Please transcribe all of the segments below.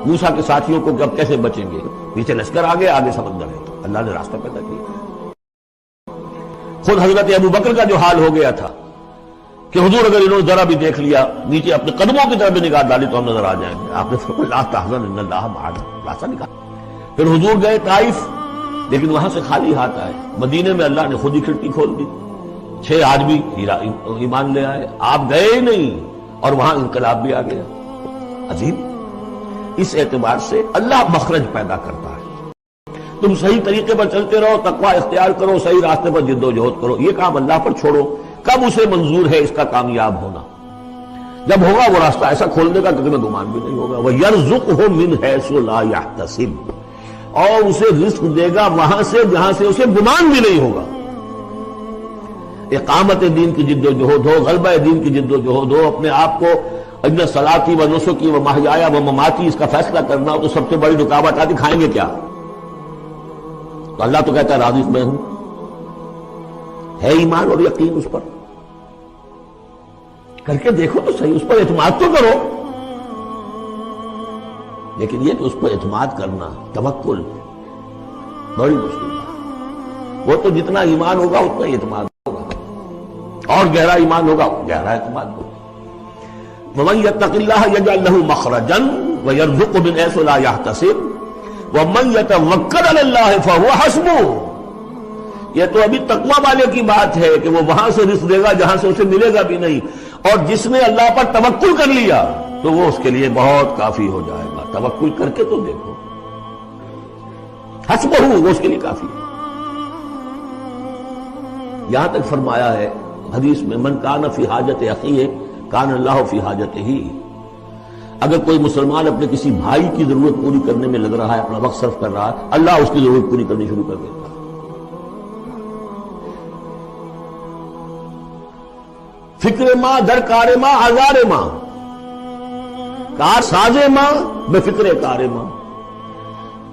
موسیٰ کے ساتھیوں کو کہ اب کیسے بچیں گے، پیچھے لشکر آگے آگے سمندر ہے، تو اللہ نے راستہ پیدا کیا۔ خود حضرت ابو بکر کا جو حال ہو گیا تھا کہ حضور اگر انہوں نے ذرا بھی دیکھ لیا، نیچے اپنے قدموں کی طرف بھی نگاہ ڈالی تو ہم نظر آ جائیں گے، آپ نے فرمایا لا تحزن ان اللہ معنا، راستہ نکالا۔ پھر حضور گئے طائف، لیکن وہاں سے خالی ہاتھ آئے۔ مدینے میں اللہ نے خود ہی کھڑکی کھول دی، 6 آدمی ایمان لے آئے، آپ گئے ہی نہیں، اور وہاں انقلاب بھی آ گیا۔ عظیم، اس اعتبار سے اللہ مخرج پیدا کرتا ہے۔ تم صحیح طریقے پر چلتے رہو، تقوی اختیار کرو، صحیح راستے پر جد و جہد کرو، یہ کام اللہ پر چھوڑو۔ کب اسے منظور ہے اس کا کامیاب ہونا؟ جب ہوگا وہ راستہ ایسا کھولنے کا کہ تمہیں گمان بھی نہیں ہوگا۔ وَيَرْزُقْهُ مِنْ حَيْثُ لَا يَحْتَسِبُ، اور اسے رزق دے گا وہاں سے جہاں سے اسے گمان بھی نہیں ہوگا۔ اقامت دین کی جد و جہد ہو، غلبہ دین کی جد و جہد ہو، اپنے آپ کو ان صلاتی و نسکی و محیایا و مماتی اس کا فیصلہ کرنا ہو، تو سب سے بڑی رکاوٹ آتی کھائیں گے کیا؟ تو اللہ تو کہتا ہے راضی میں ہوں، ہے ایمان اور یقین اس پر، کر کے دیکھو تو صحیح، اس پر اعتماد تو کرو۔ لیکن یہ کہ اس پر اعتماد کرنا، توکل، بڑی مشکل ہے۔ وہ تو جتنا ایمان ہوگا اتنا اعتماد ہوگا، اور گہرا ایمان ہوگا گہرا اعتماد ہوگا۔ وَمَن يَتَّقِ اللَّهَ يَجْعَل لَّهُ مَخْرَجًا وَيَرْزُقْهُ مِنْ حَيْثُ لَا يَحْتَسِبُ وَمَن يَتَوَكَّلْ عَلَى اللَّه فَهُوَ حَسْبُهُ۔ یہ تو ابھی تقویٰ والے کی بات ہے کہ وہ وہاں سے رزق دے گا جہاں سے اسے ملے گا بھی نہیں، اور جس نے اللہ پر توکل کر لیا تو وہ اس کے لیے بہت کافی ہو جائے گا۔ توکل کر کے تو دیکھو، حسبہ، وہ اس کے لیے کافی ہے۔ یہاں تک فرمایا ہے حدیث میں من کان فی حاجت اخیہ کان اللہ فی حاجتہ، اگر کوئی مسلمان اپنے کسی بھائی کی ضرورت پوری کرنے میں لگ رہا ہے، اپنا وقت صرف کر رہا ہے، اللہ اس کی ضرورت پوری کرنی شروع کر دیتا ہے۔ فکر ماں در کار ماں آزار ماں، کار ساز ماں بے فکر کار ماں،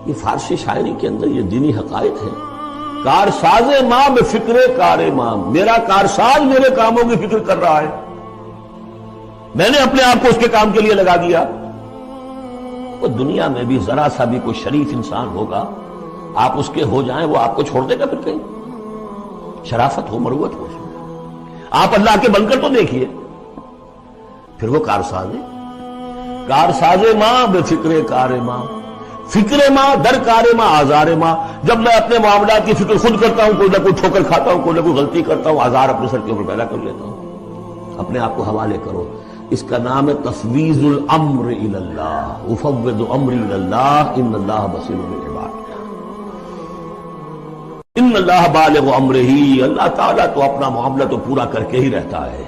یہ فارسی شاعری کے اندر یہ دینی حقائق ہے۔ کار ساز ماں بے فکر کار ماں، میرا کارساز میرے کاموں کی فکر کر رہا ہے، میں نے اپنے آپ کو اس کے کام کے لیے لگا دیا۔ وہ دنیا میں بھی ذرا سا بھی کوئی شریف انسان ہوگا، آپ اس کے ہو جائیں وہ آپ کو چھوڑ دے گا پھر کہیں؟ شرافت ہو، مروت ہو، آپ اللہ کے بن کر تو دیکھیے، پھر وہ کارساز ہے۔ کارساز ماں بے فکر کار ماں، فکر ماں در کار ماں آزار ماں، جب میں اپنے معاملات کی فکر خود کرتا ہوں، کوئی نہ کوئی ٹھوکر کھاتا ہوں، کوئی نہ کوئی غلطی کرتا ہوں، آزار اپنے سر کے اوپر پیدا کر لیتا ہوں۔ اپنے آپ کو حوالے کرو، اس کا نام ہے تفویض الامر الی اللہ، افوض امری الی اللہ ان اللہ بصیر بالعباد۔ ان اللہ بالغ امرہ، اللہ تعالیٰ تو اپنا معاملہ تو پورا کر کے ہی رہتا ہے،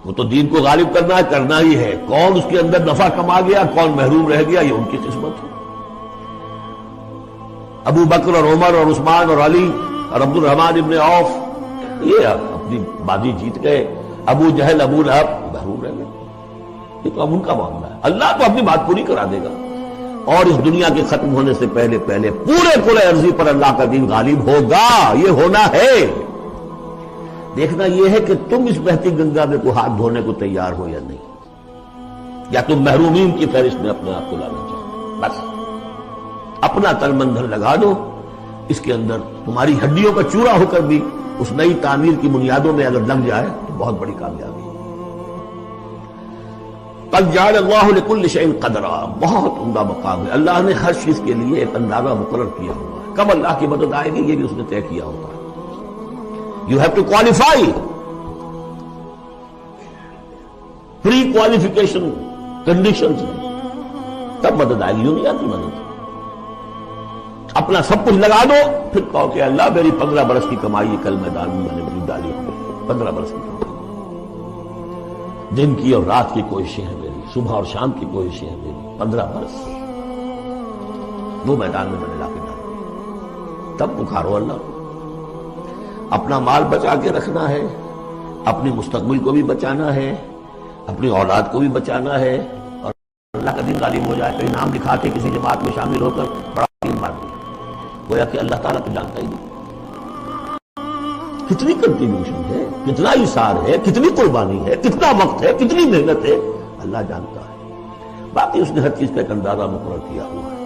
وہ تو دین کو غالب کرنا ہی ہے۔ کون اس کے اندر نفع کما گیا، کون محروم رہ گیا، یہ ان کی قسمت ہے۔ ابو بکر اور عمر اور عثمان اور علی اور عبد الرحمن ابن عوف یہ اپنی بازی جیت گئے، ابو جہل ابو لہب محروم رہ گئے، یہ تو اب ان کا معاملہ ہے۔ اللہ تو اپنی بات پوری کرا دے گا، اور اس دنیا کے ختم ہونے سے پہلے پورے کل ارضی پر اللہ کا دین غالب ہوگا، یہ ہونا ہے۔ دیکھنا یہ ہے کہ تم اس بہتی گنگا میں کو ہاتھ دھونے کو تیار ہو یا نہیں، یا تم محرومین کی فہرست میں اپنے آپ کو لانا چاہو۔ بس اپنا تن من دھن لگا دو اس کے اندر، تمہاری ہڈیوں کا چورا ہو کر بھی اس نئی تعمیر کی بنیادوں میں اگر لگ جائے تو بہت بڑی کامیابی۔ قد جعل اللہ لکل شیء قدرا، بہت عمدہ مقام ہے، اللہ نے ہر چیز کے لیے ایک اندازہ مقرر کیا ہوا ہے، کب اللہ کی مدد آئے گی یہ بھی اس نے طے کیا ہوتا ہے۔ You have to qualify، pre qualification conditions ہیں، تب مدد آئے گی، یوں نہیں آتی مدد۔ اپنا سب کچھ لگا دو، پھر کہو کہ اللہ میری 15 برس کی کمائی کل میدان میں میں نے ڈالی، 15 برس کی کمائی، دن کی اور رات کی کوششیں ہیں میری، صبح اور شام کی کوششیں ہیں میری، 15 برس وہ میدان میں نے لا کے ڈالی۔ تب پکارو اللہ کو۔ اپنا مال بچا کے رکھنا ہے، اپنی مستقبل کو بھی بچانا ہے، اپنی اولاد کو بھی بچانا ہے، اور اللہ کا دین غالب ہو جائے تو انعام دکھا کے کسی جماعت میں شامل ہو کر بڑا دین مار دیا، گویا کہ اللہ تعالیٰ تو جانتا ہی نہیں کتنی کنٹریبیوشن ہے، کتنا اثار ہے، کتنی قربانی ہے، کتنا وقت ہے، کتنی محنت ہے، اللہ جانتا ہے۔ باقی اس نے ہر چیز کا ایک اندازہ مقرر کیا ہوا ہے۔